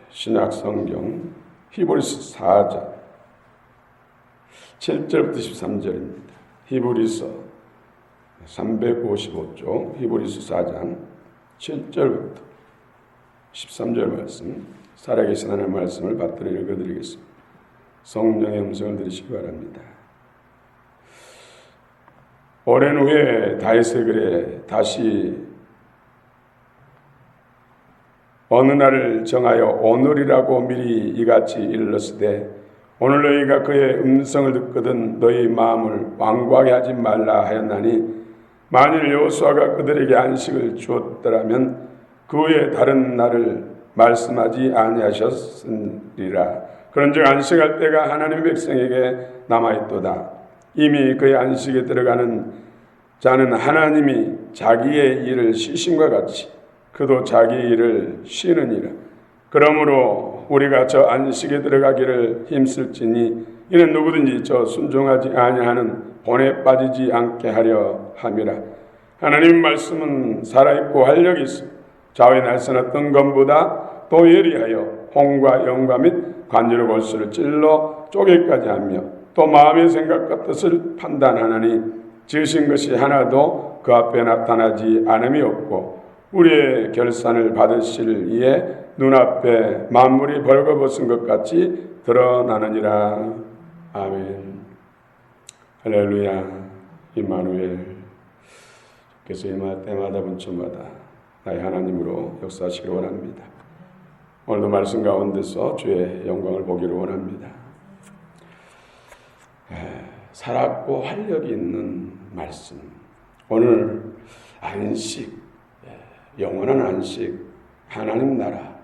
신약 성경 히브리서 4장 7절부터 13절입니다. 히브리서 355쪽 히브리서 4장 7절부터 13절 말씀, 살아계신 하나님의 말씀을 받들어 읽어드리겠습니다. 성령의 음성을 들으시기 바랍니다. 오랜 후에 다윗의 글에 다시 어느 날을 정하여 오늘이라고 미리 이같이 일렀으되 오늘 너희가 그의 음성을 듣거든 너희 마음을 완고하게 하지 말라 하였나니 만일 여호수아가 그들에게 안식을 주었더라면 그 후에 다른 날을 말씀하지 아니하셨으리라. 그런즉 안식할 때가 하나님의 백성에게 남아있도다. 이미 그의 안식에 들어가는 자는 하나님이 자기의 일을 쉬심과 같이 그도 자기 일을 쉬느니라. 그러므로 우리가 저 안식에 들어가기를 힘쓸지니 이는 누구든지 저 순종하지 아니하는 본에 빠지지 않게 하려 함이라. 하나님 말씀은 살아있고 활력이 있어 좌우의 날선 어떤 검보다 또 예리하여 홍과 영과 및 관절의 골수를 찔러 쪼개기까지 하며 또 마음의 생각과 뜻을 판단하나니 지으신 것이 하나도 그 앞에 나타나지 않음이 없고 우리의 결산을 받으실 이에 눈앞에 만물이 벌거벗은 것 같이 드러나느니라. 아멘. 할렐루야. 임마누엘. 주께서 임할 때마다 분초마다 나의 하나님으로 역사하시기를 원합니다. 오늘도 말씀 가운데서 주의 영광을 보기를 원합니다. 살았고 활력이 있는 말씀. 오늘 안식, 영원한 안식, 하나님 나라,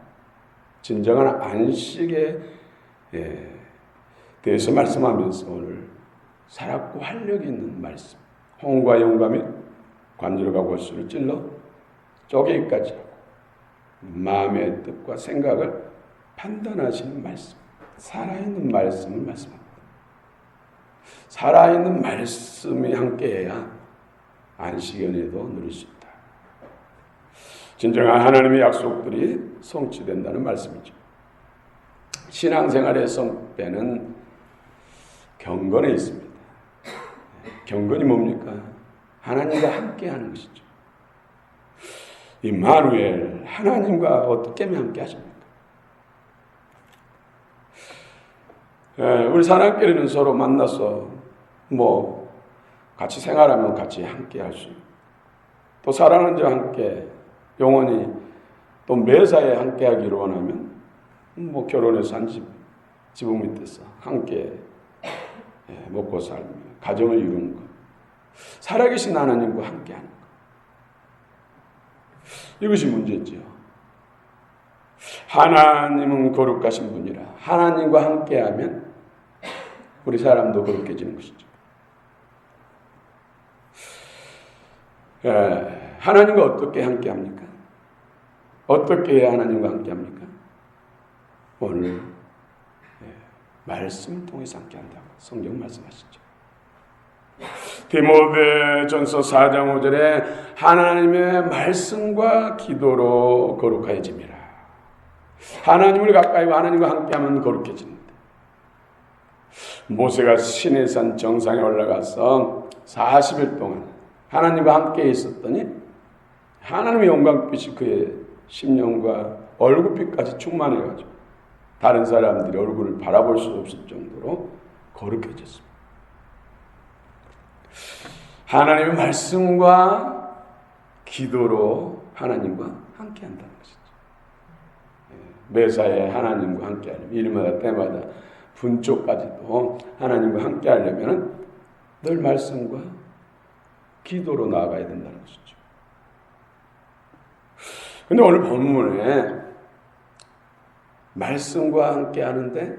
진정한 안식에 대해서 말씀하면서 오늘 살았고 활력이 있는 말씀, 홍과 영과 및 관절과 골수를 찔러 쪼개기까지 하고 마음의 뜻과 생각을 판단하시는 말씀, 살아있는 말씀을 말씀합니다. 살아있는 말씀이 함께해야 안식의 은혜도 누릴 수 있다. 진정한 하나님의 약속들이 성취된다는 말씀이죠. 신앙생활의 성패는 경건에 있습니다. 경건이 뭡니까? 하나님과 함께하는 것이죠. 임마누엘, 하나님과 어떻게 함께 하십니까? 우리 사람끼리는 서로 만나서 같이 생활하면 같이 함께 할 수 있고 또 사랑하는 자와 함께 영원히 또 매사에 함께 하기를 원하면 결혼해서 한 지붕 밑에서 함께 먹고 살며 가정을 이루는 것, 살아계신 하나님과 함께 하는 것, 이것이 문제지요. 하나님은 거룩하신 분이라 하나님과 함께하면 우리 사람도 거룩해지는 것이죠. 하나님과 어떻게 함께합니까? 어떻게 해야 하나님과 함께합니까? 오늘 말씀을 통해서 함께한다고 성경 말씀하시죠. 디모데전서 4장 5절에 하나님의 말씀과 기도로 거룩해짐이라. 하나님을 가까이 하나님과 함께하면 거룩해집니다. 모세가 시내산 정상에 올라가서 40일 동안 하나님과 함께 있었더니 하나님의 영광빛이 그의 심령과 얼굴빛까지 충만해가지고 다른 사람들이 얼굴을 바라볼 수 없을 정도로 거룩해졌습니다. 하나님의 말씀과 기도로 하나님과 함께한다는 것이죠. 매사에 하나님과 함께하려면 일마다 때마다 분초까지도 하나님과 함께하려면 늘 말씀과 기도로 나아가야 된다는 것이죠. 근데 오늘 본문에 말씀과 함께 하는데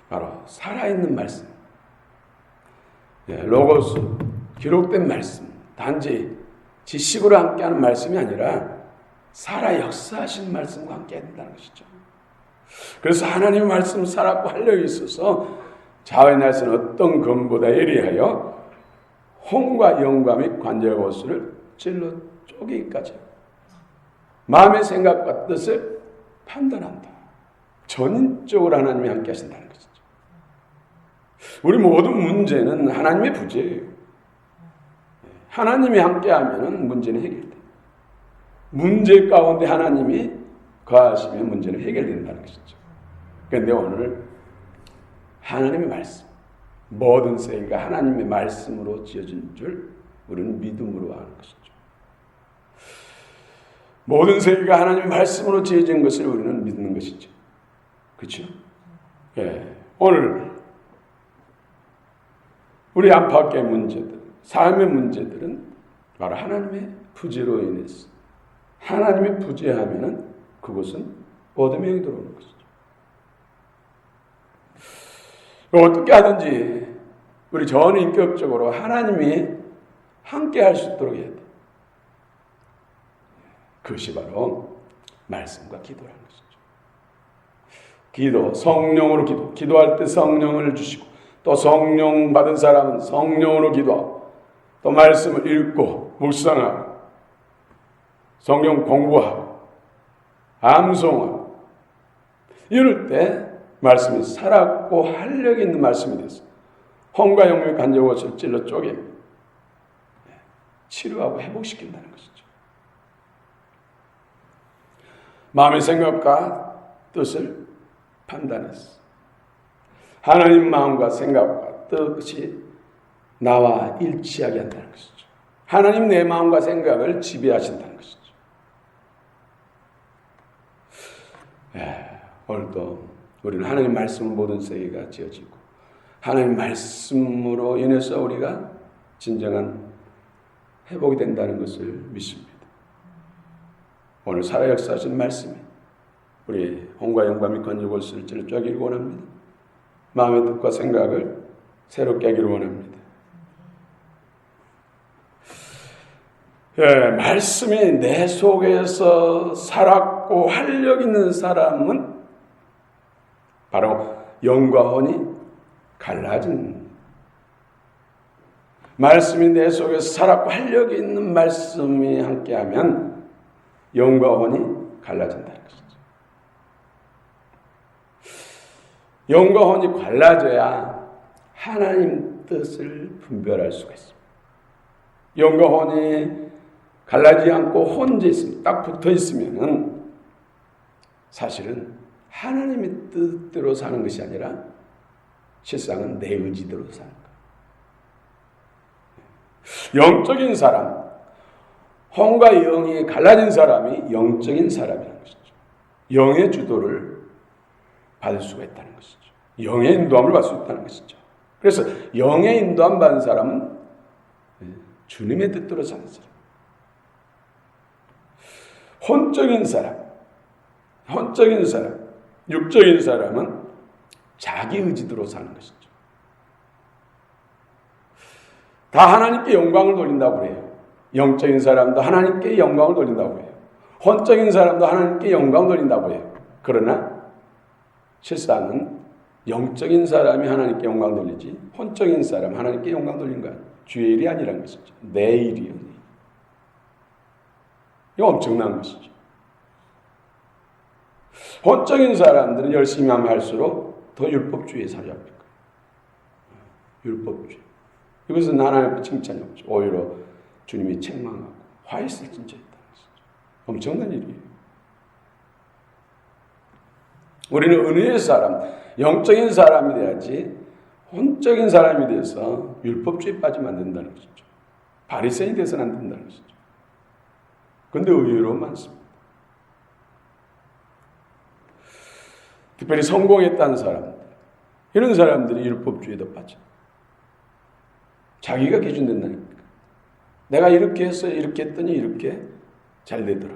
바로 살아있는 말씀, 로고스, 기록된 말씀, 단지 지식으로 함께하는 말씀이 아니라 살아 역사하신 말씀과 함께해야 된다는 것이죠. 그래서 하나님의 말씀은 살았고 활력이 있어서 좌우의 날선 어떤 검보다 예리하여 홍과 영과 및 관절과 골수를 찔러 쪼개기까지 마음의 생각과 뜻을 판단한다. 전인적으로 하나님이 함께 하신다는 것이죠. 우리 모든 문제는 하나님의 부재예요. 하나님이 함께하면 문제는 해결돼. 문제 가운데 하나님이 거하시면 문제는 해결된다는 것이죠. 그런데 오늘 하나님의 말씀, 모든 세계가 하나님의 말씀으로 지어진 줄 우리는 믿음으로 아는 것이죠. 모든 세계가 하나님의 말씀으로 지어진 것을 우리는 믿는 것이죠. 그렇죠? 예. 오늘 우리 안팎의 문제들, 삶의 문제들은 바로 하나님의 부재로 인해서, 하나님의 부재하면은 그것은 어둠의 영이 들어오는 것이죠. 어떻게 하든지 우리 전인격적으로 하나님이 함께 할 수 있도록 해야 돼. 그것이 바로 말씀과 기도라는 것이죠. 기도, 성령으로 기도할 때 성령을 주시고, 또 성령 받은 사람은 성령으로 기도하고, 또 말씀을 읽고 묵상하고 성령 공부하고 암송하고, 이럴 때 말씀이 살았고 활력 있는 말씀이 돼서 혼과 영의 간절것을 찔러 쪼개 치료하고 회복시킨다는 것이죠. 마음의 생각과 뜻을 판단했어. 하나님 마음과 생각과 뜻이 나와 일치하게 한다는 것이죠. 하나님 내 마음과 생각을 지배하신다는 것이죠. 오늘도 우리는 하나님 말씀으로 모든 세계가 지어지고, 하나님 말씀으로 인해서 우리가 진정한 회복이 된다는 것을 믿습니다. 오늘 살아 역사하신 말씀이 우리 혼과 영과 및 건져골수를 찔러쪼기를 원합니다. 마음의 뜻과 생각을 새롭게 하기를 원합니다. 말씀이 내 속에서 살았고 활력 있는 사람은 바로 영과 혼이 갈라진, 말씀이 내 속에서 살았고 활력이 있는 말씀이 함께하면 영과 혼이 갈라진다는 것이죠. 영과 혼이 갈라져야 하나님 뜻을 분별할 수가 있습니다. 영과 혼이 갈라지지 않고 혼자 있으면, 딱 붙어 있으면은 사실은 하나님의 뜻대로 사는 것이 아니라 실상은 내 의지대로 사는 거예요. 영적인 사람, 혼과 영이 갈라진 사람이 영적인 사람이라는 것이죠. 영의 주도를 받을 수가 있다는 것이죠. 영의 인도함을 받을 수 있다는 것이죠. 그래서 영의 인도함 받은 사람은 주님의 뜻대로 사는 사람. 혼적인 사람, 육적인 사람은 자기 의지대로 사는 것이죠. 다 하나님께 영광을 돌린다고 해요. 영적인 사람도 하나님께 영광을 돌린다고 해요. 혼적인 사람도 하나님께 영광을 돌린다고 해요. 그러나 실상은 영적인 사람이 하나님께 영광 돌리지, 혼적인 사람 하나님께 영광 돌린 거야. 주의 일이 아니라는 것이죠. 내 일이요. 이거 엄청난 것이죠. 혼적인 사람들은 열심히 하면 할수록 더 율법주의에 사로잡힐 거예요. 율법주의. 이것은 하나님 앞에 칭찬이 없죠. 오히려 주님이 책망하고 화 있을 진짜 있다는 것이죠. 엄청난 일이에요. 우리는 은혜의 사람, 영적인 사람이 돼야지 혼적인 사람이 돼서 율법주의에 빠지면 안 된다는 것이죠. 바리새인이 돼서는 안 된다는 것이죠. 그런데 의외로 많습니다. 특별히 성공했다는 사람들, 이런 사람들이 율법주의에도 빠져. 자기가 기준 된다니까. 내가 이렇게 해서 이렇게 했더니 이렇게 잘 되더라.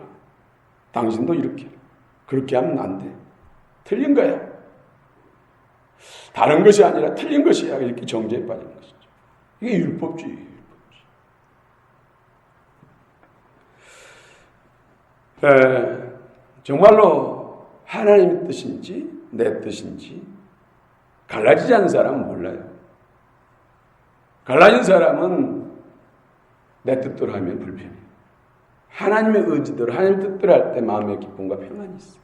당신도 이렇게 해라. 그렇게 하면 안 돼. 틀린 거야. 다른 것이 아니라 틀린 것이야. 이렇게 정죄에 빠지는 것이죠. 이게 율법주의예요. 정말로 하나님의 뜻인지 내 뜻인지 갈라지지 않은 사람은 몰라요. 갈라진 사람은 내 뜻대로 하면 불편해요. 하나님의 의지대로, 하나님의 뜻대로 할 때 마음의 기쁨과 평안이 있어요.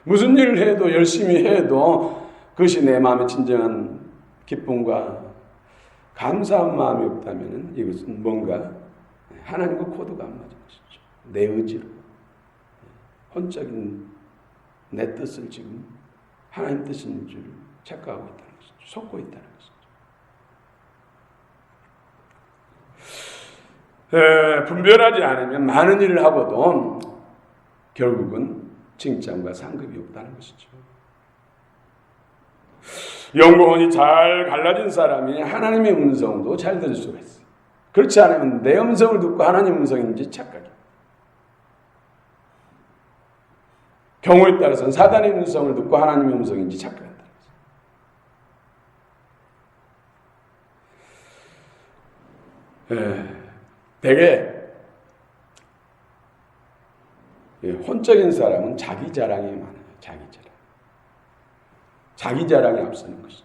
무슨 일을 해도 열심히 해도 그것이 내 마음의 진정한 기쁨과 감사한 마음이 없다면 이것은 뭔가 하나님과 코드가 안 맞은 것이죠. 내 의지로 혼적인 내 뜻을 지금 하나님 뜻인 줄 착각하고 있다는 것이죠. 속고 있다는 것이죠. 분별하지 않으면 많은 일을 하고도 결국은 칭찬과 상급이 없다는 것이죠. 연구원이 잘 갈라진 사람이 하나님의 음성도 잘 들을 수가 있어요. 그렇지 않으면 내 음성을 듣고 하나님 음성인지 착각해요. 경우에 따라서는 사단의 음성을 듣고 하나님의 음성인지 착각한다는 거죠. 되게 혼적인 사람은 자기 자랑이 많아요. 자기 자랑. 자기 자랑이 앞서는 것이죠.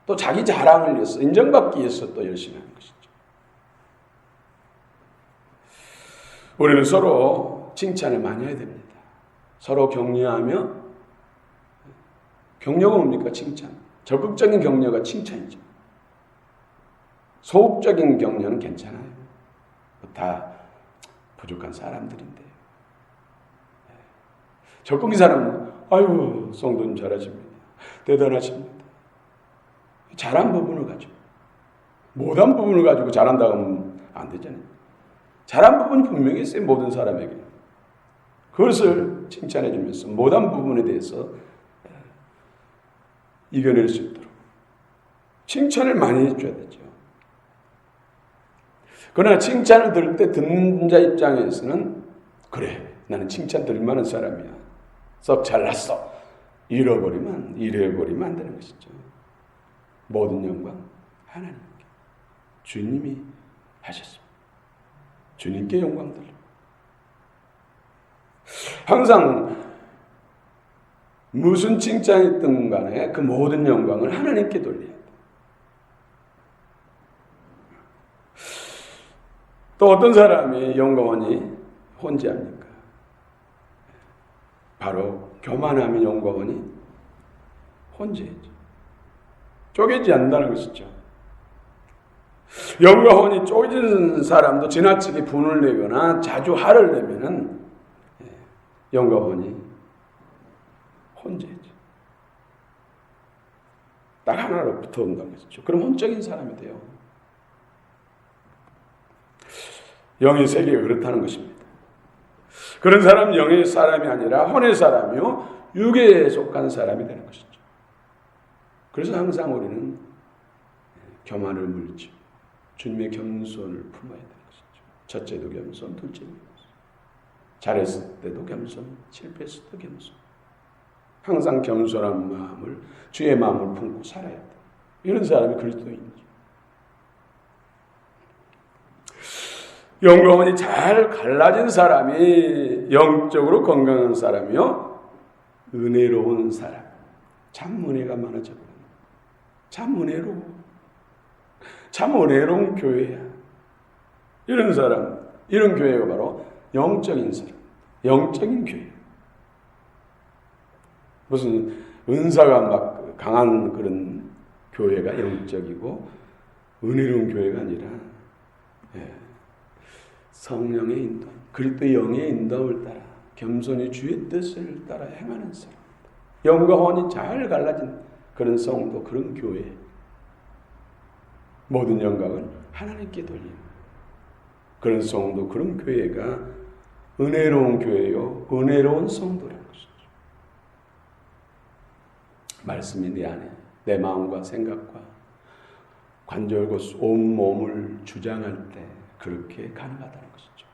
또 자기 자랑을 위해서 인정받기 위해서 또 열심히 하는 것이죠. 우리는 서로 칭찬을 많이 해야 됩니다. 서로 격려하며 격려가 뭡니까? 칭찬. 적극적인 격려가 칭찬이죠. 소극적인 격려는 괜찮아요. 다 부족한 사람들인데. 적극적인 사람은 아유 성도님 잘하십니다. 대단하십니다. 잘한 부분을 가지고 못한 부분을 가지고 잘한다고 하면 안 되잖아요. 잘한 부분이 분명히 있어요. 모든 사람에게. 그것을 칭찬해 주면서 못한 부분에 대해서 이겨낼 수 있도록 칭찬을 많이 해줘야 되죠. 그러나 칭찬을 들을 때 듣는 자 입장에서는 그래 나는 칭찬 들을 만한 사람이야. 썩 잘났어. 잃어버리면 안 되는 것이죠. 모든 영광 하나님께 주님이 하셨습니다. 주님께 영광 돌려. 항상 무슨 칭찬이든 간에 그 모든 영광을 하나님께 돌려야 돼. 또 어떤 사람이 영광원이 혼재합니까? 바로 교만함이 영광원이 혼재죠. 쪼개지 않는다는 것이죠. 영광원이 쪼개진 사람도 지나치게 분을 내거나 자주 화를 내면은 영광원이 혼재죠. 딱 하나로 붙어온다는 것이죠. 그럼 혼적인 사람이 돼요. 영의 세계가 그렇다는 것입니다. 그런 사람은 영의 사람이 아니라 혼의 사람이요 육에 속한 사람이 되는 것이죠. 그래서 항상 우리는 교만을 물지 주님의 겸손을 품어야 되는 것이죠. 첫째도 겸손, 둘째도 겸손. 잘했을 때도 겸손, 실패했을 때도 겸손. 항상 겸손한 마음을 주의 마음을 품고 살아야 돼. 이런 사람이 그리스도인이죠. 영광원이 잘 갈라진 사람이 영적으로 건강한 사람이요 은혜로운 사람. 참 은혜가 많아져 버려. 참 은혜로워. 참 은혜로운 교회야. 이런 사람, 이런 교회가 바로 영적인 사람, 영적인 교회. 무슨 은사가 막 강한 그런 교회가 영적이고 은혜로운 교회가 아니라 성령의 인도, 그리스도의 영의 인도를 따라 겸손히 주의 뜻을 따라 행하는 사람. 영과 혼이 잘 갈라진 그런 성도, 그런 교회. 모든 영광을 하나님께 돌리는 그런 성도, 그런 교회가 은혜로운 교회요, 은혜로운 성도라는 것이죠. 말씀이 내 안에, 내 마음과 생각과 관절과 온 몸을 주장할 때 그렇게 가능하다는 것이죠.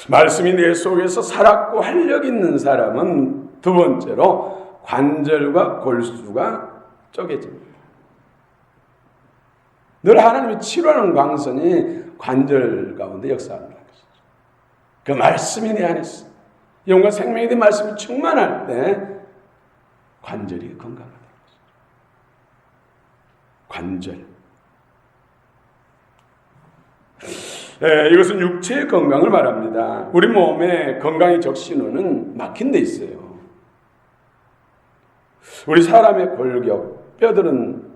말씀이 내 속에서 살았고 활력 있는 사람은 두 번째로 관절과 골수가 쪼개집니다. 늘 하나님이 치료하는 광선이 관절 가운데 역사한다는 것이죠. 그 말씀이 내 안에 있어. 영과 생명이 된 말씀이 충만할 때 관절이 건강하다는 것이죠. 관절. 이것은 육체의 건강을 말합니다. 우리 몸의 건강의 적신호는 막힌 데 있어요. 우리 사람의 골격, 뼈들은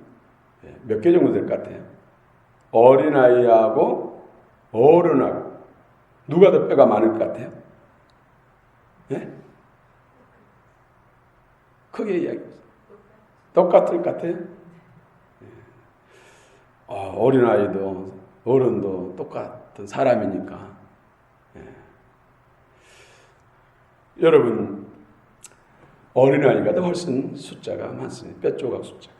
몇 개 정도 될 것 같아요? 어린아이하고 어른하고 누가 더 뼈가 많을 것 같아요? 예? 크게 이야기해보세요. 똑같을 것 같아요? 어린아이도 어른도 똑같은 사람이니까. 여러분, 어린아이가 더 훨씬 숫자가 많습니다. 뼈 조각 숫자가.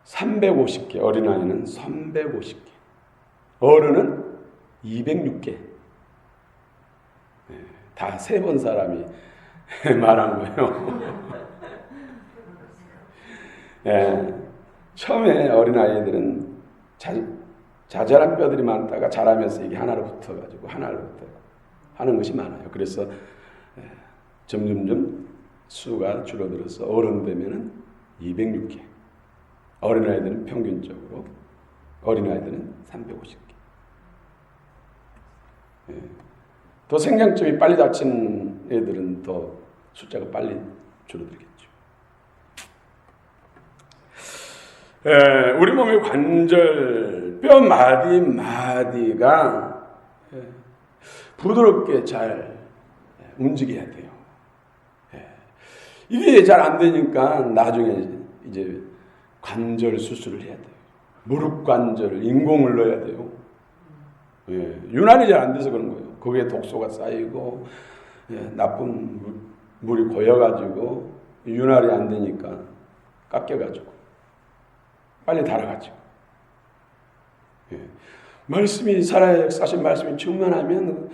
350개, 어린아이는 350개. 어른은 206개. 다 세 번 사람이 말한 거예요. 처음에 어린아이들은 자잘한 뼈들이 많다가 자라면서 이게 하나로 붙어가지고 하나로 붙어 하는 것이 많아요. 그래서 점점점 수가 줄어들어서 어른 되면은 206개. 어린아이들은 평균적으로 어린아이들은 350개. 더 생장점이 빨리 닥친 애들은 더 숫자가 빨리 줄어들겠죠. 우리 몸의 관절, 뼈 마디가 부드럽게 잘 움직여야 돼요. 이게 잘 안 되니까 나중에 이제 관절 수술을 해야 돼요. 무릎 관절을 인공을 넣어야 돼요. 유난히 잘 안 돼서 그런 거예요. 거기에 독소가 쌓이고 나쁜 물이 고여가지고 윤활이 안 되니까 깎여가지고 빨리 달아가지고. 말씀이 살아야 역사하신 말씀이 충만하면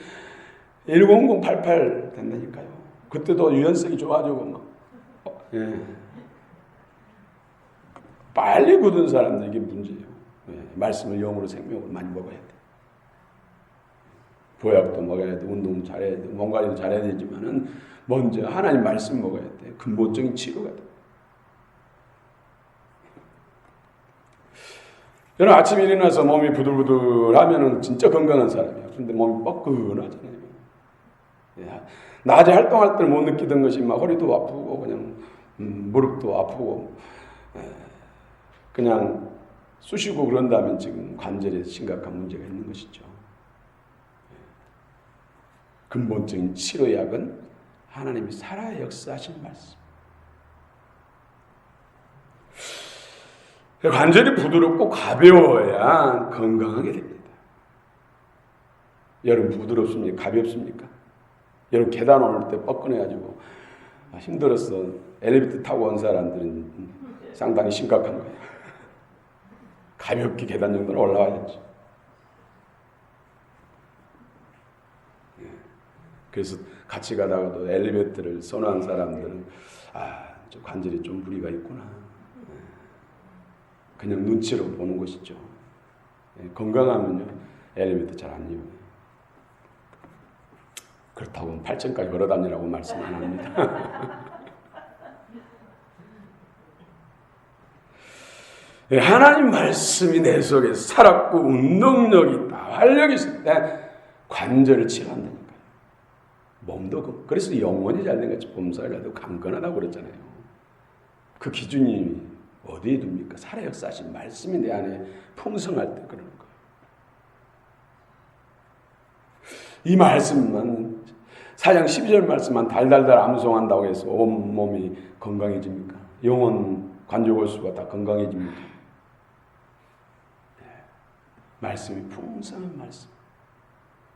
10088 된다니까요. 그때도 유연성이 좋아지고 막. 빨리 굳은 사람들 이게 문제예요. 말씀을 영으로 생명으로 많이 먹어야 돼. 보약도 먹어야 돼. 운동 잘해야 돼. 몸 관리도 잘해야 되지만은 먼저 하나님 말씀 먹어야 돼. 근본적인 치료가 돼. 저는 아침에 일어나서 몸이 부들부들하면은 진짜 건강한 사람이에요. 그런데 몸이 뻐근하잖아요. 낮에 활동할 때는 못 느끼던 것이 막 허리도 아프고 그냥 무릎도 아프고 그냥 쑤시고 그런다면 지금 관절에 심각한 문제가 있는 것이죠. 근본적인 치료약은 하나님이 살아 역사하신 말씀. 관절이 부드럽고 가벼워야 건강하게 됩니다. 여러분 부드럽습니까? 가볍습니까? 여러분 계단 오를 때 뻐근해가지고 힘들어서 엘리베이터 타고 온 사람들은 상당히 심각한 거예요. 가볍게 계단 정도는 올라와야지. 그래서 같이 가다가도 엘리베이터를 선호한 사람들은 저 관절이 좀 무리가 있구나. 그냥 눈치로 보는 것이죠. 건강하면요 엘리베이터 잘 안 이용해요. 그렇다고 8층까지 걸어다니라고 말씀 안 합니다. 하나님 말씀이 내 속에 살았고 운동력이 있다, 활력이 있을 때 관절을 치료한다니까요. 몸도 그래서 영혼이 잘된 것이 범사라도 강건하다고 그랬잖아요. 그 기준이 어디에 둡니까? 살아 역사하신 말씀이 내 안에 풍성할 때 그러는 거예요. 이 말씀만 사장 12절 말씀만 달달달 암송한다고 해서 온몸이 건강해집니까? 영혼 관절골수가 다 건강해집니까? 말씀이 풍성한 말씀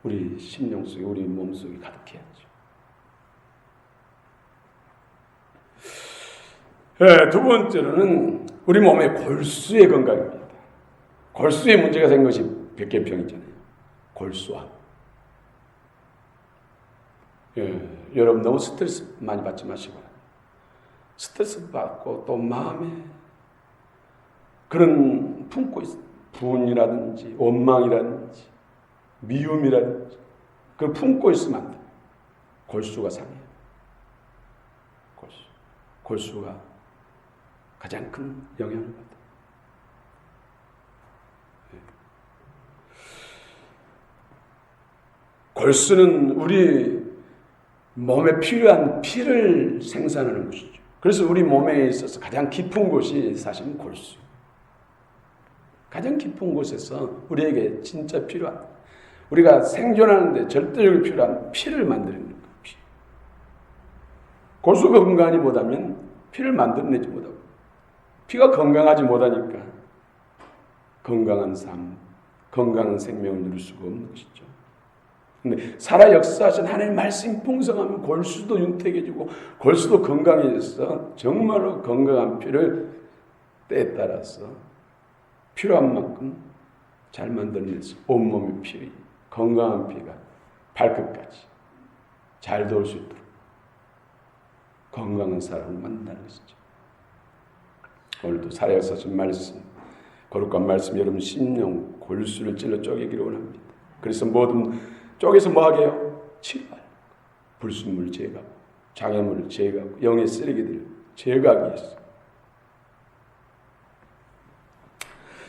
우리 심령 속에 우리 몸 속에 가득해야죠. 두 번째로는 우리 몸의 골수의 건강입니다. 골수에 문제가 생긴 것이 백계병이잖아요. 골수암. 여러분 너무 스트레스 많이 받지 마시고 스트레스 받고 또 마음에 그런 품고 있어요. 분이라든지 원망이라든지 미움이라든지 그걸 품고 있으면 안 돼요. 골수가 상해요. 골수가 가장 큰 영향을 받아요. 골수는 우리 몸에 필요한 피를 생산하는 것이죠. 그래서 우리 몸에 있어서 가장 깊은 곳이 사실은 골수. 가장 깊은 곳에서 우리에게 진짜 필요한, 우리가 생존하는데 절대적으로 필요한 피를 만드는 거예요. 피. 골수가 건강하지 못하면 피를 만들어내지 못하고, 피가 건강하지 못하니까 건강한 삶, 건강한 생명을 누릴 수가 없는 것이죠. 근데 살아 역사하신 하나님의 말씀이 풍성하면 골수도 윤택해지고 골수도 건강해져서 정말로 건강한 피를 때에 따라서 필요한 만큼 잘 만들어내서 온몸의 피, 건강한 피가 발끝까지 잘 돌 수 있도록 건강한 사람을 만나는 것이죠. 오늘도 살아 역사하신 말씀, 거룩한 말씀 여러분 심령 골수를 찔러 쪼개기를 원합니다. 그래서 모든 쪼개서 뭐하게요? 치료하여 불순물 제거하고 장애물을 제거하고 영의 쓰레기들을 제거하기 위해서.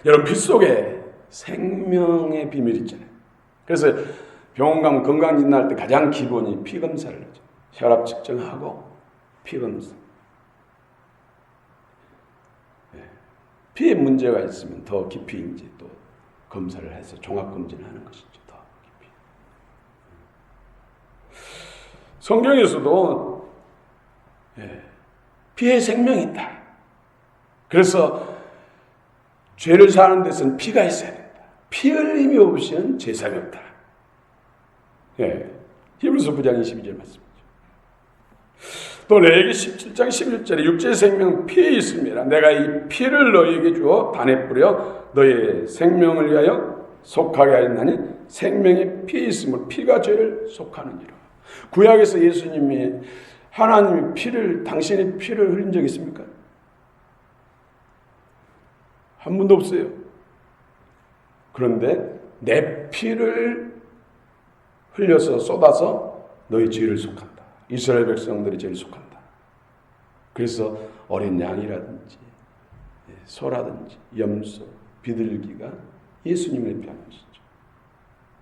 여러분 피 속에 생명의 비밀이 있잖아요. 그래서 병원 가면 건강진단 할 때 가장 기본이 피 검사를 하죠. 혈압 측정하고 피 검사. 피에 문제가 있으면 더 깊이 이제 또 검사를 해서 종합 검진을 하는 것이죠. 더 깊이. 성경에서도 피에 생명이 있다. 그래서 죄를 사는 데서는 피가 있어야 된다. 피 흘림이 없이는 제사가 없다. 히브리서 9장 22절 말씀이죠. 또 레위기 17장 11절에 육체의 생명 피에 있습니다. 내가 이 피를 너희에게 주어 단에 뿌려 너희의 생명을 위하여 속하게 하였나니 생명이 피에 있으므로 피가 죄를 속하느니라. 구약에서 예수님이 하나님의 피를, 당신의 피를 흘린 적 있습니까? 한 번도 없어요. 그런데 내 피를 흘려서 쏟아서 너희 죄를 속한다. 이스라엘 백성들이 죄를 속한다. 그래서 어린 양이라든지 소라든지 염소, 비둘기가 예수님을 피하는 것이죠.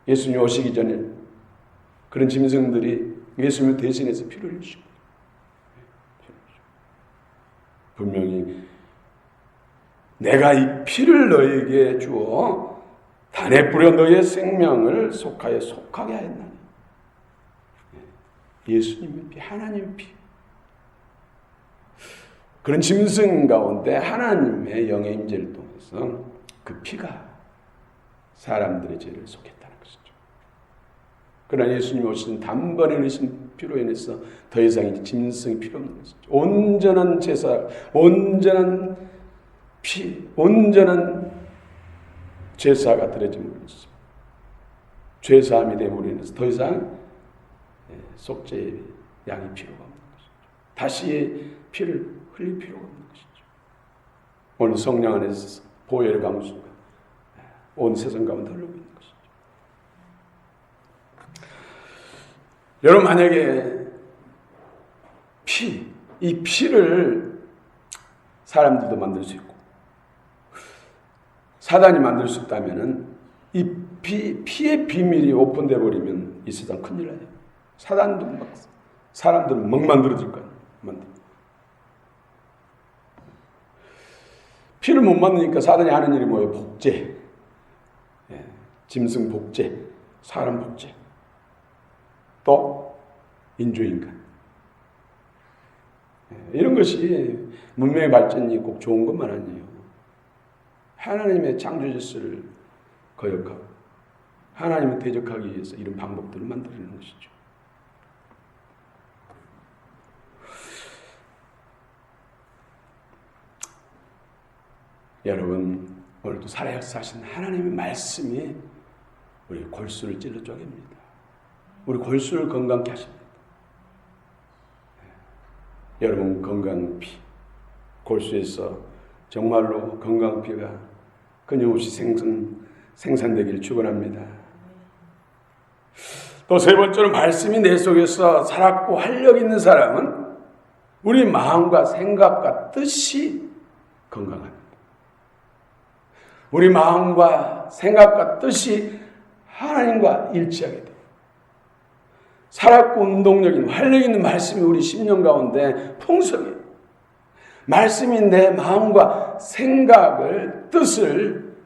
예수님 오시기 전에 그런 짐승들이 예수님을 대신해서 피를 흘리시고 분명히 내가 이 피를 너희에게 주어 단에 뿌려 너희의 생명을 속하게 하였나니. 예수님의 피, 하나님의 피. 그런 짐승 가운데 하나님의 영의 임재를 통해서 그 피가 사람들의 죄를 속했다는 것이죠. 그러나 예수님이 오신 단번에 흘리신 피로 인해서 더 이상 짐승이 필요 없는 것이죠. 온전한 제사, 온전한 피, 온전한 제사가 드려짐으로 인해서 죄사함이 됨으로 인해서 더 이상 속죄의 양이 필요가 없는 것이죠. 다시 피를 흘릴 필요가 없는 것이죠. 오늘 성령 안에서 보혈의 강수가 온 세상 가운데 흐르고 있는 것이죠. 여러분 만약에 이 피를 사람들도 만들 수 있고 사단이 만들 수 있다면은 이 피의 비밀이 오픈돼 버리면 이 세상 큰일 나요. 사단도 막 사람들은 막 만들어질 거예요. 피를 못 만드니까 사단이 하는 일이 뭐예요? 복제, 짐승 복제, 사람 복제, 또 인조인간. 이런 것이 문명의 발전이 꼭 좋은 것만 아니에요. 하나님의 창조 질서를 거역하고 하나님을 대적하기 위해서 이런 방법들을 만들어내는 것이죠. 여러분 오늘도 살아 역사하신 하나님의 말씀이 우리 골수를 찔러 쪼갭니다. 우리 골수를 건강케 하십니다. 여러분 건강 피, 골수에서 정말로 건강 피가 끊임없이 생산되기를 축원합니다. 또 세 번째로 말씀이 내 속에서 살았고 활력 있는 사람은 우리 마음과 생각과 뜻이 건강합니다. 우리 마음과 생각과 뜻이 하나님과 일치하게 돼요. 살았고 운동력인 활력 있는 말씀이 우리 심령 가운데 풍성해요. 말씀이 내 마음과 생각을, 뜻을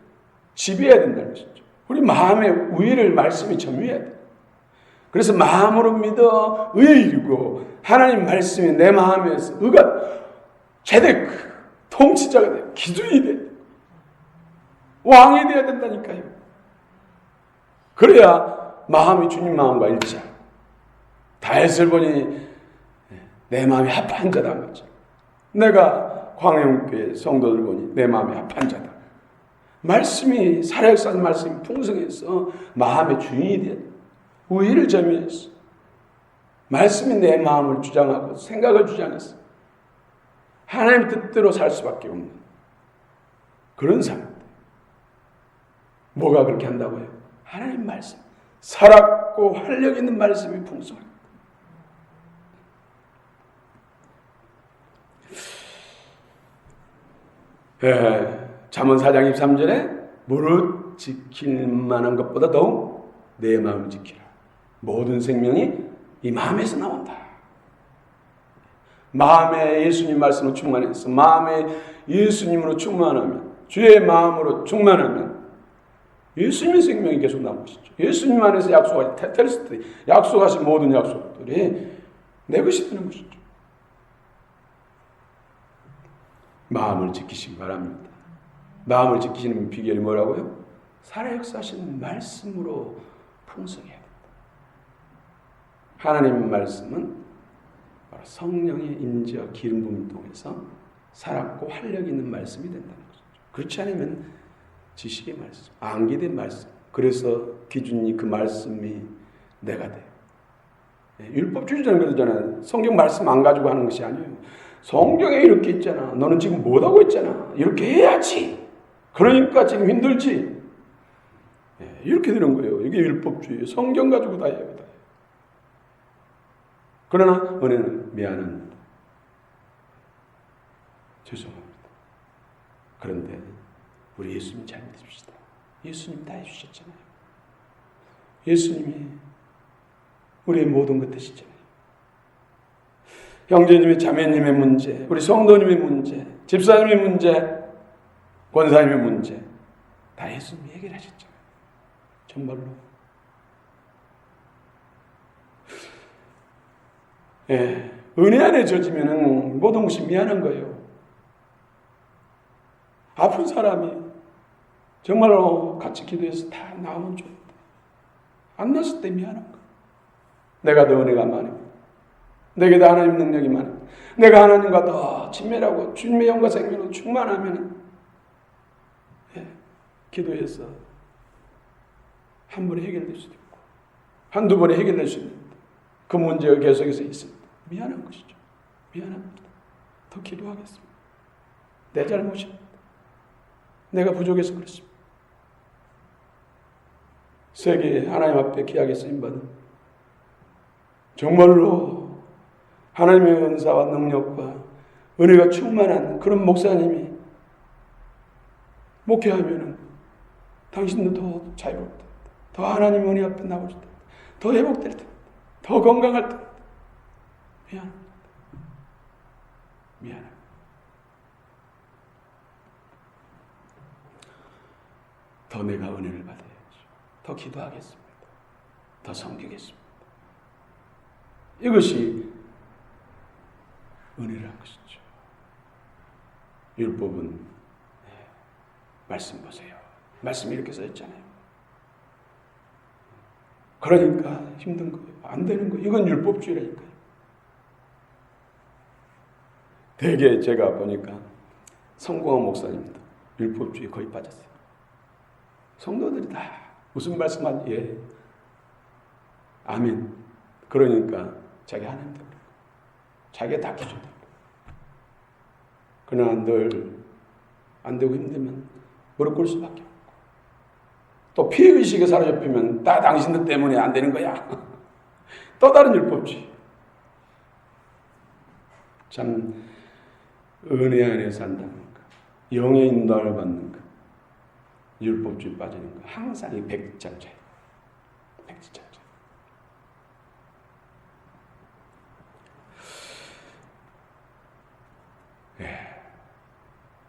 지배해야 된다는 것이죠. 우리 마음의 우위를 말씀이 점유해야 돼요. 그래서 마음으로 믿어 의에 이르고 하나님 말씀이 내 마음에서 의가 제대 통치자가 돼, 기준이 돼, 왕이 되어야 된다니까요. 그래야 마음이 주님 마음과 일치하고 다윗을 보니 내 마음이 합한 자다 거죠. 내가 광영교회 성도들 보니 내 마음이 합한 자다. 말씀이 살아역사의 말씀이 풍성해서 마음의 주인이 되어 우위를 점유했어. 말씀이 내 마음을 주장하고 생각을 주장했어. 하나님 뜻대로 살 수밖에 없는 그런 사람들. 뭐가 그렇게 한다고요? 하나님 말씀. 살았고 활력 있는 말씀이 풍성합니다. 잠언 4장 23절에 무릇 지킬 만한 것보다 더욱 내 마음을 지키라. 모든 생명이 이 마음에서 나온다. 마음에 예수님 말씀으로 충만해서 마음에 예수님으로 충만하면, 주의 마음으로 충만하면 예수님의 생명이 계속 나오는 것이죠. 예수님 안에서 약속하신 테텔스트, 약속하신 모든 약속들이 내 것이 되는 것이죠. 마음을 지키시기 바랍니다. 마음을 지키시는 비결이 뭐라고요? 살아역사하시는 말씀으로 풍성해야 된다. 하나님 말씀은 바로 성령의 임재와 기름 부음을 통해서 살았고 활력 있는 말씀이 된다는 것이죠. 그렇지 않으면 지식의 말씀, 암기된 말씀. 그래서 기준이 그 말씀이 내가 돼요. 율법주의자는 그러잖아요. 성경 말씀 안 가지고 하는 것이 아니에요. 성경에 이렇게 있잖아. 너는 지금 못하고 있잖아. 이렇게 해야지. 그러니까 지금 힘들지. 이렇게 되는 거예요. 이게 율법주의. 성경 가지고 다 해요. 그러나 은혜는 미안합니다. 죄송합니다. 그런데 우리 예수님 잘 믿읍시다. 예수님 다 해주셨잖아요. 예수님이 우리의 모든 것 되시잖아요. 형제님의 자매님의 문제, 우리 성도님의 문제, 집사님의 문제, 권사님의 문제 다 예수님이 해결하셨잖아요. 정말로. 은혜 안에 젖으면 모든 것이 미안한 거예요. 아픈 사람이 정말로 같이 기도해서 다 나오면 좋은데 안 났을 때 미안한 거예요. 내가 더 은혜가 많으면, 내게 더 하나님 능력이 많으면, 내가 하나님과 더 친밀하고 주님의 영과 생명으로 충만하면 기도해서 한 번에 해결될 수도 있고 한두 번에 해결될 수 있는데 그 문제가 계속해서 있습니다. 미안한 것이죠. 미안합니다. 더 기도하겠습니다. 내 잘못입니다. 내가 부족해서 그렇습니다. 세계에 하나님 앞에 귀하게 쓰임받은 정말로 하나님의 은사와 능력과 은혜가 충만한 그런 목사님이 목회하면 당신도 더 자유롭다. 더 하나님 은혜 앞에 나올 때, 더 회복될 때, 더 건강할 때. 미안합니다. 미안합니다. 더 내가 은혜를 받아야지. 더 기도하겠습니다. 더 섬기겠습니다. 이것이 은혜라는 것이죠. 율법은 말씀 보세요. 말씀이 이렇게 써 있잖아요. 그러니까 힘든 거예요. 안 되는 거예요. 이건 율법주의라니까요. 되게 제가 보니까 성공한 목사님도 율법주의 거의 빠졌어요. 성도들이 다 무슨 말씀하지? 예. 아멘. 그러니까 자기 하나님도 그래요. 자기가 다 기준이에요. 그러나 늘 안 되고 힘들면 무릎 꿇을 수밖에 없고 또 피해의식에 사로잡히면 다 당신들 때문에 안 되는 거야. 또 다른 율법주의. 참 은혜 안에 산다는 것, 영의 인도를 받는 것, 율법주의 빠지는 것, 항상 이 백지장자예요. 백지장자.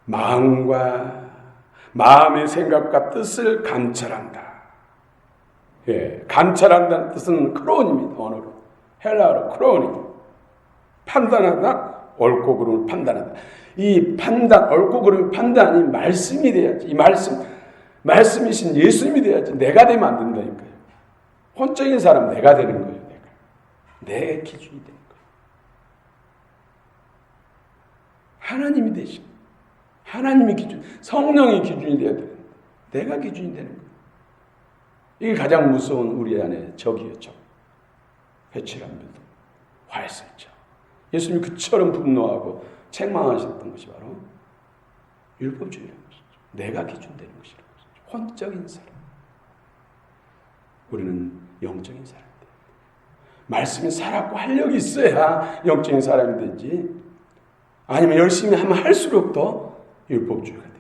마음의 생각과 뜻을 감찰한다. 예, 감찰한다는 뜻은 크로온입니다. 언어로. 헬라어로 크로온이. 판단하다, 옳고 그름을 판단하다. 이 판단, 옳고 그름의 판단이 말씀이 돼야지. 이 말씀이신 예수님이 돼야지. 내가 되면 안 된다니까요. 혼적인 사람 내가 되는 거예요. 내 기준이 되는 거예요. 하나님이 되신, 하나님이 기준, 성령이 기준이 되어야 되는 거예요. 내가 기준이 되는 거예요. 이게 가장 무서운 우리 안에 적이에요. 적. 회칠한 믿음, 활설적. 예수님이 그처럼 분노하고 책망하셨던 것이 바로 율법주의라는 것이죠. 내가 기준되는 것이라는 것이죠. 혼적인 사람. 우리는 영적인 사람입니다. 말씀이 살았고 활력이 있어야 영적인 사람이 되지, 아니면 열심히 하면 할수록 더 율법주의가 돼요.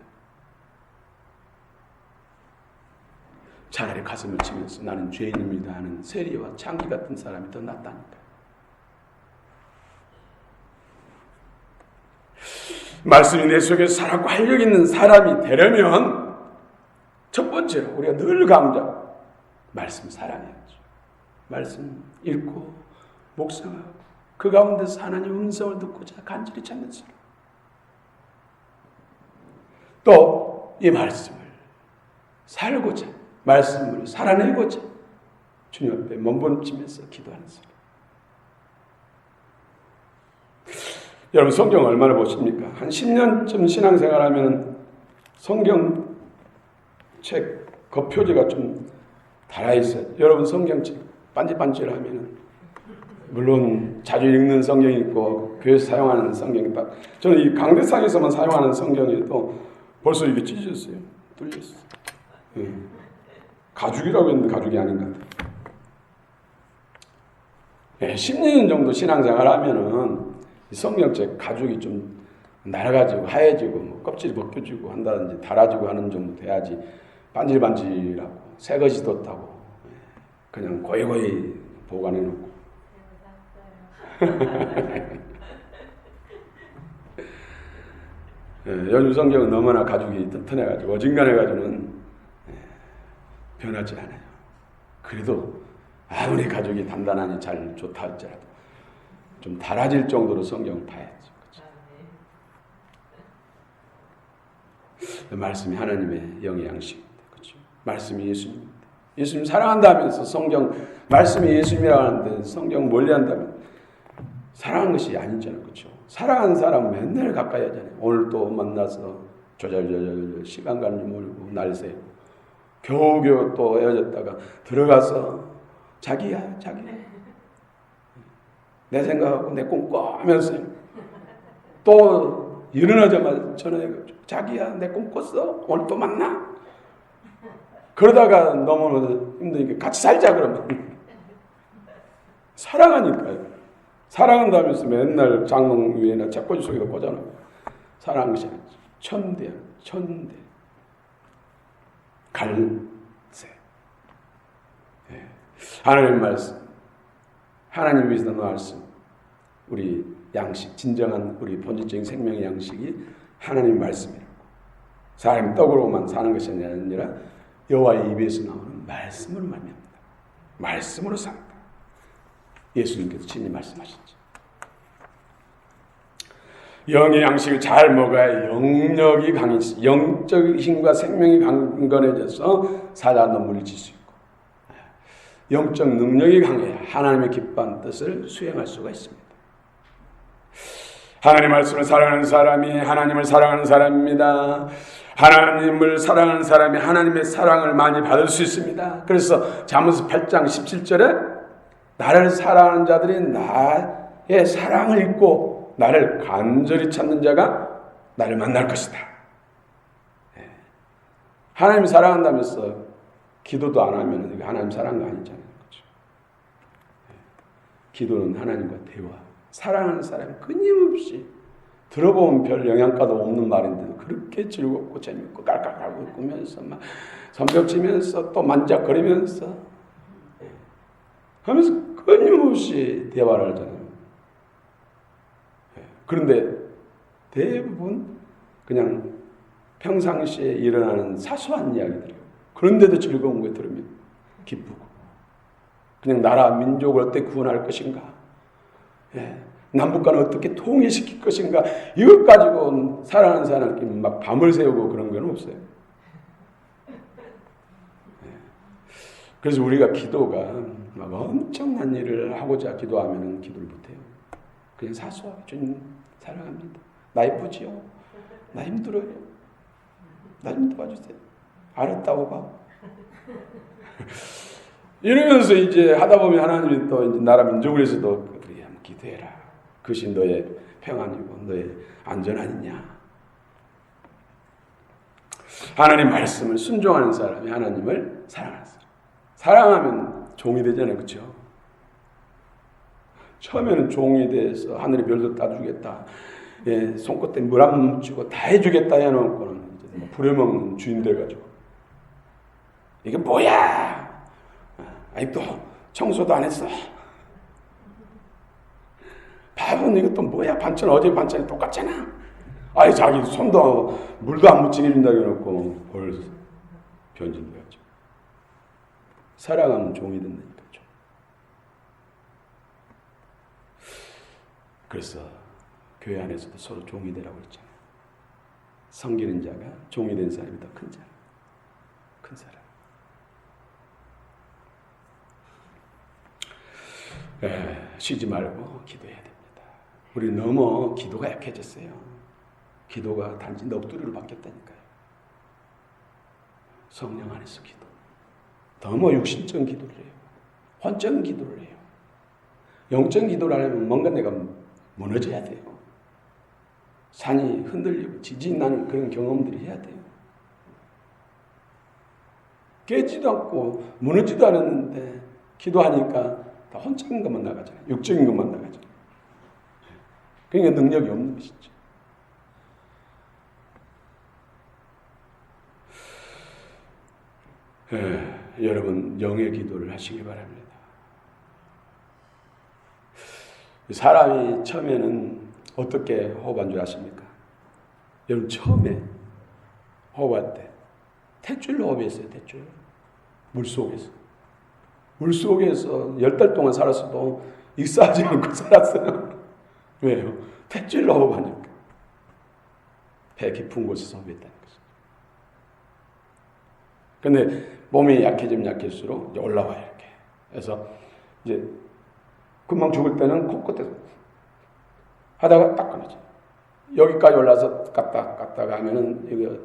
차라리 가슴을 치면서 나는 죄인입니다 하는 세리와 창기 같은 사람이 더 낫다니까요. 말씀이 내 속에 살았고 활력 있는 사람이 되려면 첫 번째로 우리가 늘 강조하고 말씀 사랑해야죠. 말씀 읽고 묵상하고 그 가운데서 하나님의 음성을 듣고자 간절히 찾는 사람. 또 이 말씀을 살고자, 말씀을 살아내고자 주님 앞에 몸부림치면서 기도하는 사람. 여러분 성경 얼마나 보십니까? 한 10년쯤 신앙생활하면 성경책 겉표지가 좀 달아있어요. 여러분 성경책 반질반질하면 물론 자주 읽는 성경이 있고 교회에서 사용하는 성경이 있다. 저는 이 강대상에서만 사용하는 성경에도 벌써 이게 찢어졌어요. 뚫렸어요. 가죽이라고 했는데 가죽이 아닌 것 같아요. 10년 정도 신앙생활 하면은 성경책 가죽이 좀 날아가지고 하얘지고 뭐 껍질이 벗겨지고 한다든지 달아지고 하는 정도 돼야지 반질반질하고 새것이 뒀다고 그냥 고이고이 보관해놓고 요즘 성경은 너무나 가죽이 튼튼해가지고 어중간해가지고는 변하지 않아요. 그래도 아무리 가죽이 단단하니 잘 좋다 할지라도 좀 달아질 정도로 성경을 봐야죠. 그렇죠? 말씀이 하나님의 영의 양식입니다. 그렇죠? 말씀이 예수님입니다. 예수님 사랑한다면서 성경 말씀이 예수님이라고 하는데 성경 멀리한다면 사랑한 것이 아니잖아요. 그렇죠? 사랑하는 사람은 맨날 가까이 하잖아요. 오늘 또 만나서 조절조절 시간 가는 줄 모르고 날새고 겨우겨우 또 헤어졌다가 들어가서 자기야 내 생각하고 내 꿈 꿔면서 또 일어나자마자 전화해가지고 자기야 내 꿈 꿨어? 오늘 또 만나? 그러다가 너무 힘드니까 같이 살자 그러면 사랑하니까요. 사랑한다면서 맨날 장롱 위에나 책꽂이 속에다 꽂아놓고 사랑한 것이 아니죠. 천대 갈새. 하나님의 말씀, 하나님 위해서 말씀, 우리 양식, 진정한 우리 본질적인 생명의 양식이 하나님의 말씀이라고. 사람이 떡으로만 사는 것이 아니라 여호와의 입에서 나오는 말씀으로 말미암다. 말씀으로 산다. 예수님께서 친히 말씀하셨죠. 영의 양식을 잘 먹어야 영력이 강해지, 영적 힘과 생명이 강건해져서 사단도 물리칠 수 있고 영적 능력이 강해야 하나님의 기뻐한 뜻을 수행할 수가 있습니다. 하나님 말씀을 사랑하는 사람이 하나님을 사랑하는 사람입니다. 하나님을 사랑하는 사람이 하나님의 사랑을 많이 받을 수 있습니다. 그래서 잠언서 8장 17절에 나를 사랑하는 자들이 나의 사랑을 잊고 나를 간절히 찾는 자가 나를 만날 것이다. 하나님 사랑한다면서 기도도 안 하면 이게 하나님 사랑한 거 아니잖아요. 그렇죠? 기도는 하나님과 대화. 사랑하는 사람이 끊임없이 들어보면 별 영양가도 없는 말인데도 그렇게 즐겁고 재밌고 깔깔깔 웃으면서 막 손뼉치면서 또 만작거리면서 하면서 끊임없이 대화를 하잖아요. 그런데 대부분 그냥 평상시에 일어나는 사소한 이야기들이에요. 그런데도 즐거운 거예요. 들으면 기쁘고. 그냥 나라 민족을 어떻게 구원할 것인가, 남북한을 어떻게 통일시킬 것인가, 이것 가지고 살아가는 사람끼리 막 밤을 새우고 그런 건 없어요. 그래서 우리가 기도가 막 엄청난 일을 하고자 기도하면 기도를 못해요. 그냥 사소하게 주님 사랑합니다. 나 예쁘지요? 나 힘들어요. 나 좀 도와주세요. 알았다고 봐. 이러면서 이제 하다 보면 하나님이 또 이제 나라 민족을 위해서도 그래 한번 기도해라. 그것이 너의 평안이고 너의 안전 아니냐. 하나님 말씀을 순종하는 사람이 하나님을 사랑하는 사람. 사랑하면 종이 되잖아요. 그렇죠? 처음에는 종이 돼서 하늘의 별도 따주겠다. 손끝에 물 한 묻히고 다 해주겠다 해놓고는 이제 뭐 부려먹는 주인 돼가지고 이게 뭐야? 아직도 청소도 안 했어. 밥은 이것도 뭐야? 반찬 어제 반찬이 똑같잖아. 아니 자기 손도 물도 안 묻히게 해준다고 해놓고 벌써 변질돼가지고. 사랑하면 종이 된다니까요. 그래서 교회 안에서도 서로 종이 되라고 했잖아요. 섬기는 자가 종이 된 사람이 더 큰 자, 큰 사람. 쉬지 말고 기도해야 됩니다. 우리 너무 기도가 약해졌어요. 기도가 단지 넋두리로 바뀌었다니까요. 성령 안에서 기도. 너무 육신적 기도를 해요. 혼적 기도를 해요. 영적 기도를 하려면 뭔가 내가 무너져야 돼요. 산이 흔들리고 지진 나는 그런 경험들이 해야 돼요. 깨지도 않고 무너지도 않았는데 기도하니까 다 혼적인 것만 나가잖아요. 육적인 것만 나가잖아요. 그러니까 능력이 없는 것이죠. 여러분 영의 기도를 하시기 바랍니다. 사람이 처음에는 어떻게 호흡한 줄 아십니까? 여러분 처음에 호흡할 때 탯줄로 호흡했어요. 탯줄. 물속에서. 물속에서 10달 동안 살았어도 익사하지 않고 살았어요. 왜요? 탯줄로 호흡하니까. 배 깊은 곳에서 호흡했다는 거죠. 근데 몸이 약해지면 약해질수록 올라와요. 이렇게. 그래서 이제 금방 죽을 때는 코끝에서 하다가 딱 끊어져. 여기까지 올라서 갔다 하면은 이거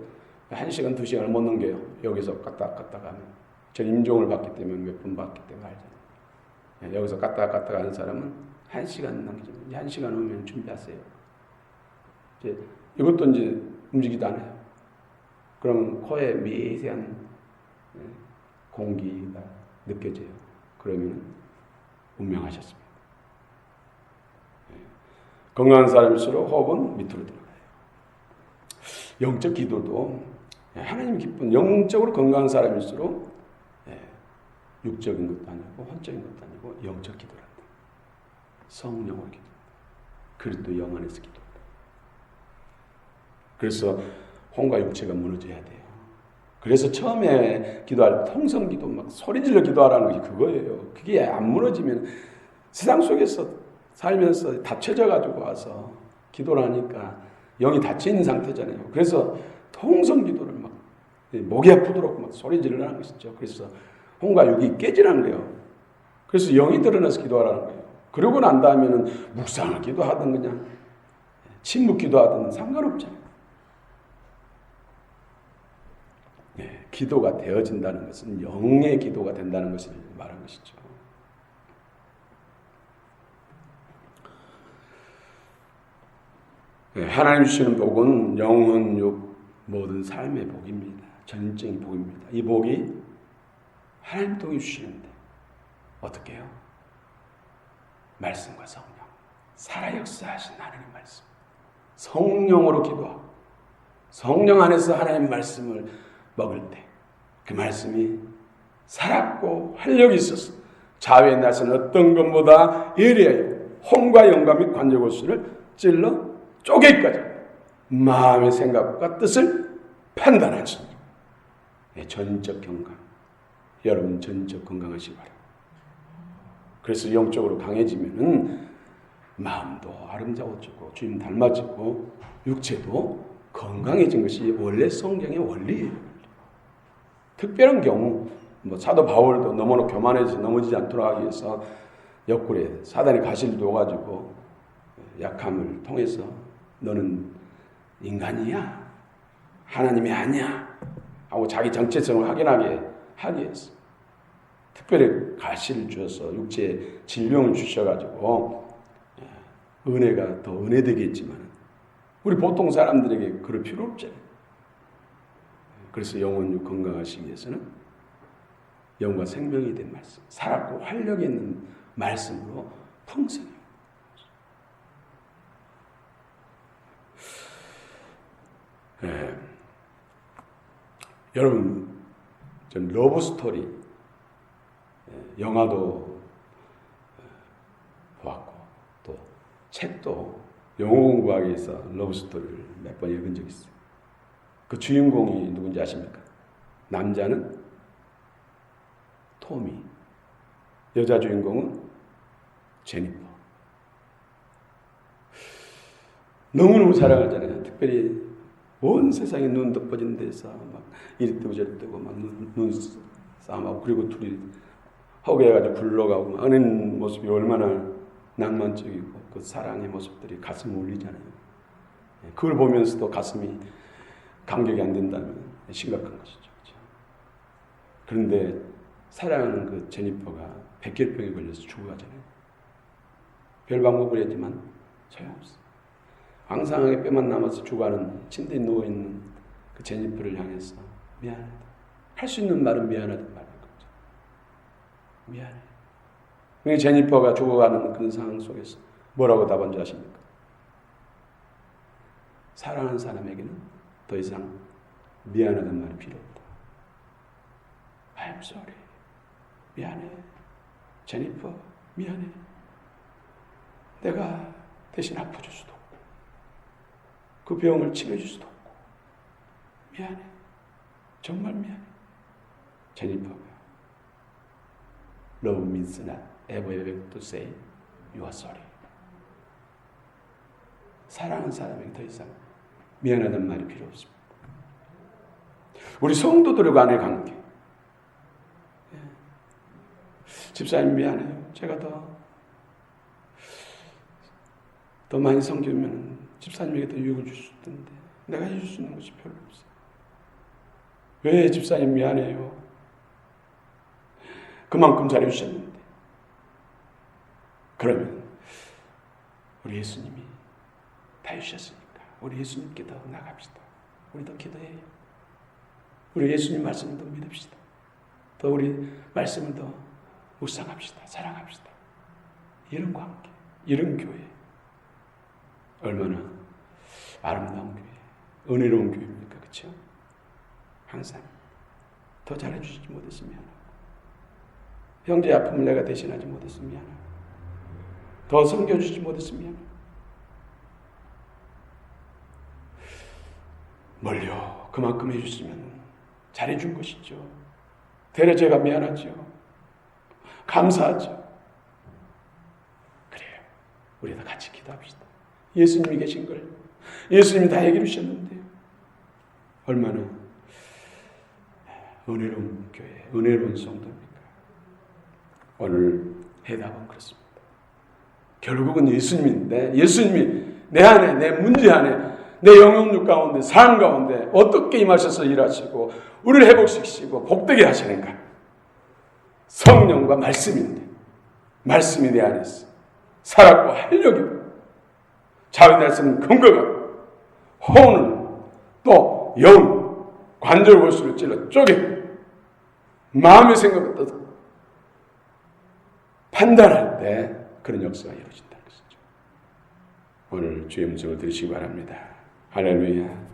1시간, 2시간을 못 넘겨요. 여기서 갔다 하면. 전 임종을 받기 때문에 몇 분 받기 때문에 알잖아요. 여기서 갔다 가는 사람은 1시간 넘기죠. 1시간 오면 준비하세요. 이제 이것도 이제 움직이지도 않아요. 그러면 코에 미세한 공기가 느껴져요. 그러면 운명하셨습니다. 건강한 사람일수록 호흡은 밑으로 들어가요. 영적 기도도 하나님 기쁜 영적으로 건강한 사람일수록 육적인 것도 아니고 혼적인 것도 아니고 영적 기도를 한다. 성령으로 기도한다. 그리스도 영 안에서 기도한다. 그래서 혼과 육체가 무너져야 돼요. 그래서 처음에 기도할 통성 기도 막 소리질러 기도하라는 것이 그거예요. 그게 안 무너지면 세상 속에서 살면서 닫혀져 가지고 와서 기도를 하니까 영이 닫혀 있는 상태잖아요. 그래서 통성 기도를 막 목이 아프도록 막 소리 지르라는 것이죠. 그래서 혼과 육이 깨지라는 거예요. 그래서 영이 드러나서 기도하라는 거예요. 그러고 난 다음에는 묵상을 기도하든 그냥 침묵 기도하든 상관없잖아요. 기도가 되어진다는 것은 영의 기도가 된다는 것을 말한 것이죠. 하나님 주시는 복은 영혼, 육, 모든 삶의 복입니다. 전적인 복입니다. 이 복이 하나님 통해 주시는데 어떻게 해요? 말씀과 성령, 살아 역사하신 하나님 말씀, 성령으로 기도하고 성령 안에서 하나님 말씀을 먹을 때 그 말씀이 살았고 활력이 있어서 자외의 낯은 어떤 것보다 예리하여 혼과 영과 및 관절골수를 찔러 쪼개기까지 마음의 생각과 뜻을 판단할 수 있는 전적 건강. 여러분 전적 건강하시기 바랍니다. 그래서 영적으로 강해지면은 마음도 아름다워지고 주님 닮아지고 육체도 건강해진 것이 원래 성경의 원리예요. 특별한 경우 사도 바울도 너무나 교만해서 넘어지지 않도록 하기 위해서 옆구리에 사단이 가시를 둬가지고 약함을 통해서 너는 인간이야 하나님이 아니야 하고 자기 정체성을 확인하게 하기 위해서 특별히 가시를 주어서 육체에 질병을 주셔가지고 은혜가 더 은혜되겠지만 우리 보통 사람들에게 그럴 필요 없잖아요. 그래서 영혼이 건강하시기 위해서는 영과 생명이 된 말씀, 살았고 활력이 있는 말씀으로 풍성해요. 여러분, 전 러브 스토리 영화도 보았고 또 책도 영어 공부하기 위해서 러브 스토리를 몇 번 읽은 적이 있어요. 그 주인공이 누군지 아십니까? 남자는 토미, 여자 주인공은 제니퍼. 너무너무 사랑하잖아요. 특별히 온 세상에 눈 덮어진 데서 막 이리 뜨고 저리 뜨고 막 눈 싸움하고 그리고 둘이 허구해가지고 굴러가고 막 하는 모습이 얼마나 낭만적이고 그 사랑의 모습들이 가슴을 울리잖아요. 그걸 보면서도 가슴이 감격이 안 된다면 심각한 것이죠. 그렇죠? 그런데 사랑하는 그 제니퍼가 백혈병에 걸려서 죽어가잖아요. 별 방법을 했지만 소용없어. 앙상하게 뼈만 남아서 죽어가는 침대에 누워있는 그 제니퍼를 향해서 미안하다. 할 수 있는 말은 미안하다는 말인 거죠. 미안해. 그러니까 제니퍼가 죽어가는 그런 상황 속에서 뭐라고 답한 줄 아십니까? 사랑하는 사람에게는 더 이상 미안하다는 말이 필요 없다. I'm sorry. 미안해. 제니퍼, 미안해. 내가 대신 아파줄 수도 없고 그 병을 치료해줄 수도 없고 미안해. 정말 미안해. 제니퍼가 Love means not ever to say you are sorry. 사랑하는 사람에게 더 이상 미안하다는 말이 필요 없습니다. 우리 성도들 간의 관계. 집사님 미안해요. 제가 더 많이 섬기면 집사님에게 더 유익을 줄 수 있는데 내가 해줄 수 있는 것이 별로 없어요. 왜 집사님 미안해요? 그만큼 잘해주셨는데. 그러면 우리 예수님이 다 해주셨으니까 우리 예수님께 더 나갑시다. 우리 더 기도해요. 우리 예수님 말씀을 더 믿읍시다. 더 우리 말씀을 더 묵상합시다. 사랑합시다. 이런 관계, 이런 교회 얼마나 아름다운 교회, 은혜로운 교회입니까? 그렇죠? 항상 더 잘해주시지 못했으면 미안하고 형제 아픔을 내가 대신하지 못했으면 미안하고 더 섬겨주지 못했으면 미안하고 멀려 그만큼 해주시면 잘해준 것이죠. 되려 제가 미안하죠. 감사하죠. 그래요. 우리 다 같이 기도합시다. 예수님이 계신 걸 예수님이 다 얘기해 주셨는데요. 얼마나 은혜로운 교회, 은혜로운 성도입니까? 오늘 해답은 그렇습니다. 결국은 예수님인데 예수님이 내 안에, 내 문제 안에, 내 영혼력 가운데, 삶 가운데 어떻게 임하셔서 일하시고 우리를 회복시키시고 복되게 하시는가? 성령과 말씀인데 말씀이 내 안에 있어. 살았고 활력이고 자유될 수 있는 근거가 혼을 또 영, 관절 골수를 찔러 쪼개 마음의 생각을 떠서 판단할 때 그런 역사가 이루어진다는 것이죠. 오늘 주의 음성을 들으시기 바랍니다. 할렐루야.